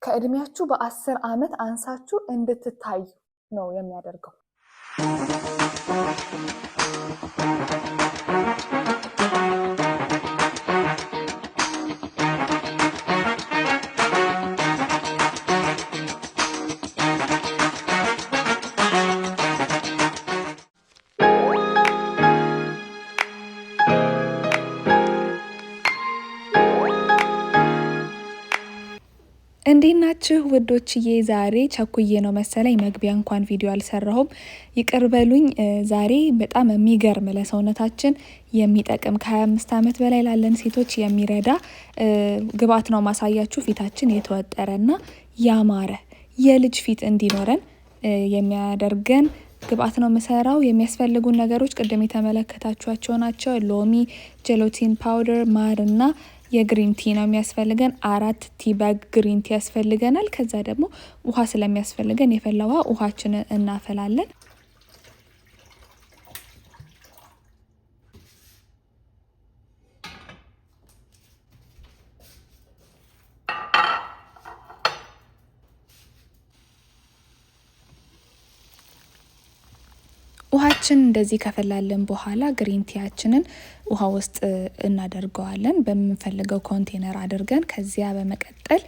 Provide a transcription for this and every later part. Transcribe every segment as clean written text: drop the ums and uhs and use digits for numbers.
ከእድሜያችሁ በ10 ዓመት አንሳችሁ እንድትታዩ ነው የሚያደርገው። እንዴት ናችሁ ውዶችዬ? ዛሬ ቸኩዬ ነው መሰለኝ መግቢያ እንኳን ቪዲዮ አልሰራሁም፣ ይቅር በሉኝ። ዛሬ በጣም የሚገርም ለሰውነታችን የሚጠቅም ከ25 ዓመት በላይ ላለን ሴቶች የሚረዳ ግብአት ነው ማሳያችሁ። ፊታችን የተወጠረና ያማረ የልጅ ፊት እንዲኖረን የሚያደርገን ግብአት ነው የምሰራው። የሚያስፈልጉን ነገሮች ቅድም የተመለከታችኋቸው ናቸው። ሎሚ፣ ጀሎቲን ፓውደር፣ ማርና የግሪን ቲ ነው የሚያስፈልገን። 4 ቲ ባግ ግሪን ቲ ያስፈልገናል። ከዛ ደግሞ ውሃ ስለሚያስፈልገን የፈላ ውሃችንን እናፈላለን። ውሃችን እንደዚህ ከፈላልን በኋላ ግሪን ቲያችንን ውሃ ውስጥ እናደርገዋለን በምንፈልገው ኮንቴነር አድርገን። ከዚያ በመቀጠል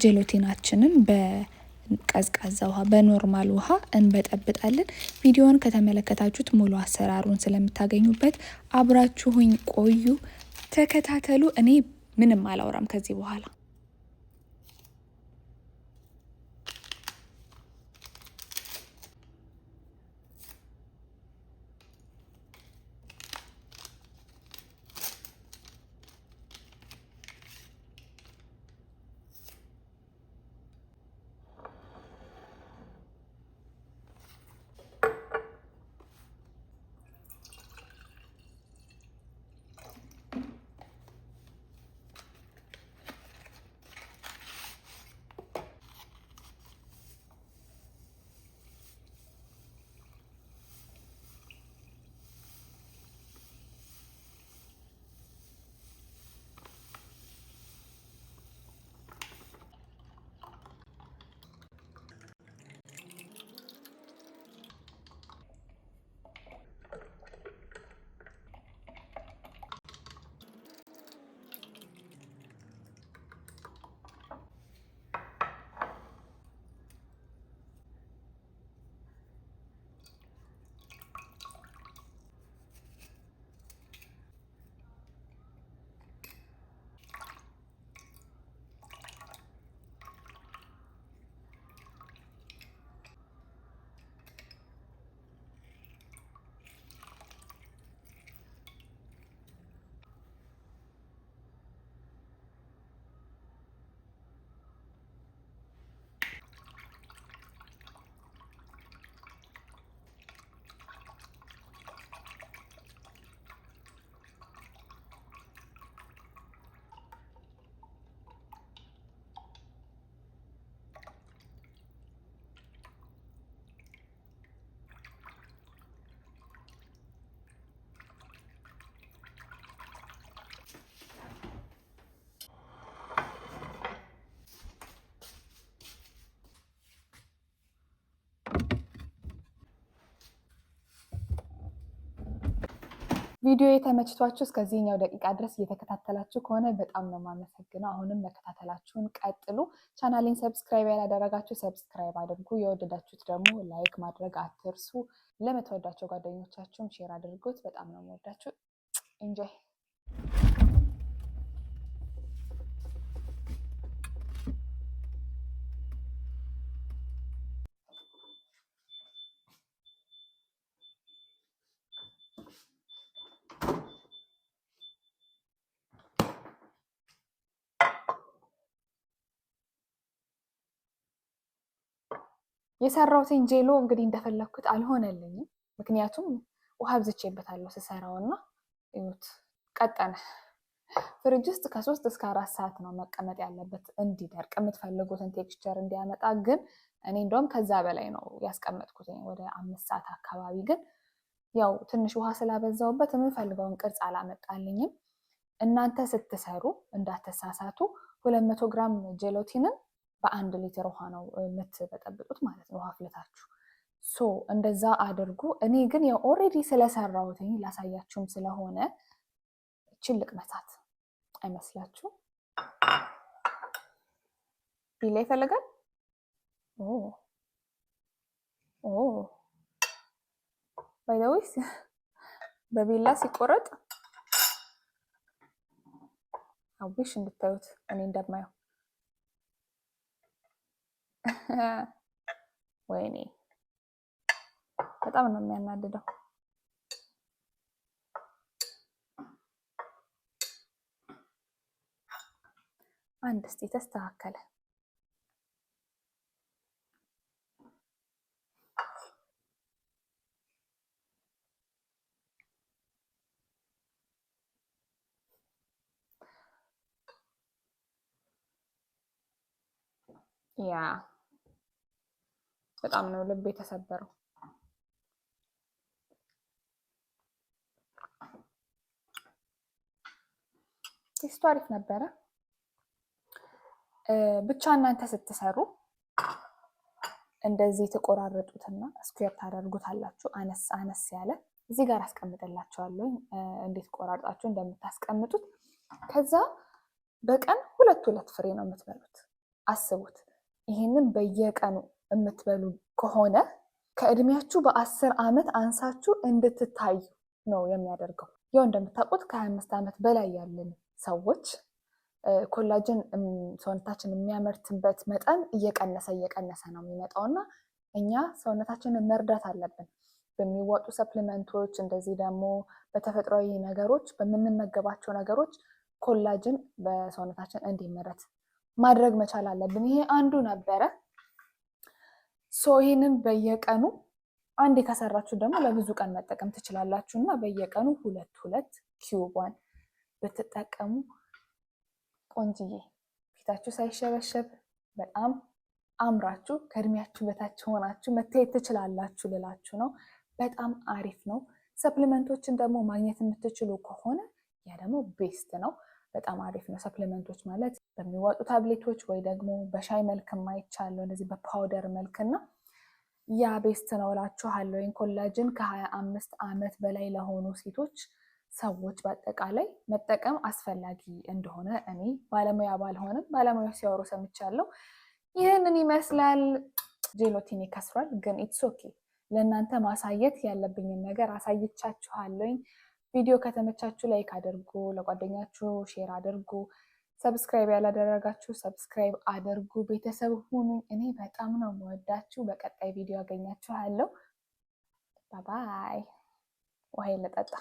ጄሎቲናችንን በቀዝቃዛ ውሃ በኖርማል ውሃ እንበጠብጣለን። ቪዲዮውን ከተመለከታችሁት ሙሉ አሰራሩን ስለምታገኙበት አብራችሁኝ ቆዩ፣ ተከታተሉ። እኔ ምንም አላወራም ከዚህ በኋላ። ቪዲዮ የተመችቷችሁ እስከዚህኛው ደቂቃ ድረስ እየተከታተላችሁ ከሆነ በጣም ነው የማመሰግነው። አሁንም መከታተላችሁን ቀጥሉ። ቻናሌን ሰብስክራይብ ያላደረጋችሁ ሰብስክራይብ አድርጉ። የወደዳችሁት ደግሞ ላይክ ማድረግ አትርሱ። ለምትወዳቸው ጓደኞቻችሁም ሼር አድርጉት። በጣም ነው የምወዳችሁ። ኢንጆይ። የሰራሁትን ጄሎ እንግዲህ እንደፈለኩት አልሆነልኝም። ምክንያቱም ውሃ ብዝቼበታለሁ ስሰራውና እዩት፣ ቀጠነ። ፍሪጅ ውስጥ ከ3 እስከ 4 ሰዓት ነው መቀመጥ ያለበት እንዲደርቅ የምትፈልጉትን ቴክስቸር እንዲያመጣ። ግን እኔ እንደውም ከዛ በላይ ነው ያስቀመጥኩት ወደ 5 ሰዓት አካባቢ። ግን ያው ትንሽ ውሃ ስላበዛውበት የምፈልገውን ቅርጽ አላመጣልኝም። እናንተ ስትሰሩ እንዳትሳሳቱ 200 ግራም ጄሎቲንን በ1 ሊትር ውሃ ነው የምትበጠብጡት ማለት ነው። ውሃ አፍልታችሁ እንደዛ አድርጉ። እኔ ግን ያው ኦልሬዲ ስለሰራሁት ላሳያችሁም ስለሆነ እቺን ልቅመሳት አይመስላችሁ? ቢላ ይፈልጋል። ባይ ዘ ወይ በቢላ ሲቆረጥ አዊሽ እንድታዩት እኔ እንደማየው ወይኔ በጣም ነው የሚያናድደው። አንድ እስቲ ተስተካከለ። ያ በጣም ነው ልብ የተሰበረው። ቴስቱ አሪፍ ነበረ። ብቻ እናንተ ስትሰሩ እንደዚህ ተቆራረጡትና ስኩዌር ታደርጉታላችሁ። አነስ አነስ ያለ እዚህ ጋር አስቀምጥላችኋለሁ እንዴት ቆራርጣችሁ እንደምታስቀምጡት። ከዛ በቀን 2 ፍሬ ነው የምትበሉት። አስቡት። ይሄንን በየቀኑ የምትበሉ ከሆነ ከእድሜያችሁ በ10 ዓመት አንሳችሁ እንድትታዩ ነው የሚያደርገው። ያው እንደምታውቁት ከ25 ዓመት በላይ ያለን ሰዎች ኮላጅን ሰውነታችን የሚያመርትበት መጠን እየቀነሰ ነው የሚመጣውና እኛ ሰውነታችንን መርዳት አለብን በሚወጡ ሰፕሊመንቶች፣ እንደዚህ ደግሞ በተፈጥሯዊ ነገሮች፣ በምንመገባቸው ነገሮች ኮላጅን በሰውነታችን እንዲመረት ማድረግ መቻል አለብን። ይሄ አንዱ ነበረ። ይህንን በየቀኑ አንዴ ከሰራችሁ ደግሞ ለብዙ ቀን መጠቀም ትችላላችሁ እና በየቀኑ 2 ኪዩቧን ብትጠቀሙ ቆንጅዬ ፊታችሁ ሳይሸበሸብ በጣም አምራችሁ ከእድሜያችሁ በታች ሆናችሁ መታየት ትችላላችሁ ልላችሁ ነው። በጣም አሪፍ ነው። ሰፕሊመንቶችን ደግሞ ማግኘት የምትችሉ ከሆነ ያ ደግሞ ቤስት ነው። በጣም አሪፍ ነው። ሰፕሊመንቶች ማለት በሚወጡ ታብሌቶች ወይ ደግሞ በሻይ መልክ ማይቻለው እንደዚህ በፓውደር መልክና ያ ቤስት ነው እላችኋለሁ። ኮላጅን ከ25 ዓመት በላይ ለሆኑ ሴቶች ሰዎች በአጠቃላይ መጠቀም አስፈላጊ እንደሆነ እኔ ባለሙያ ባልሆንም ባለሙያዎች ሲያወሩ ሰምቻለሁ። ይህንን ይመስላል። ጄሎቲን ይከስራል፣ ግን ኢትስ ኦኬ። ለእናንተ ማሳየት ያለብኝን ነገር አሳይቻችኋለሁኝ። ቪዲዮ ከተመቻችሁ ላይክ አድርጉ፣ ለጓደኛችሁ ሼር አድርጉ። ሰብስክራይብ ያላደረጋችሁ ሰብስክራይብ አድርጉ፣ ቤተሰብ ሁኑ። እኔ በጣም ነው የምወዳችሁ። በቀጣይ ቪዲዮ አገኛችኋለሁ። ባይ። ውሃ ልጠጣ።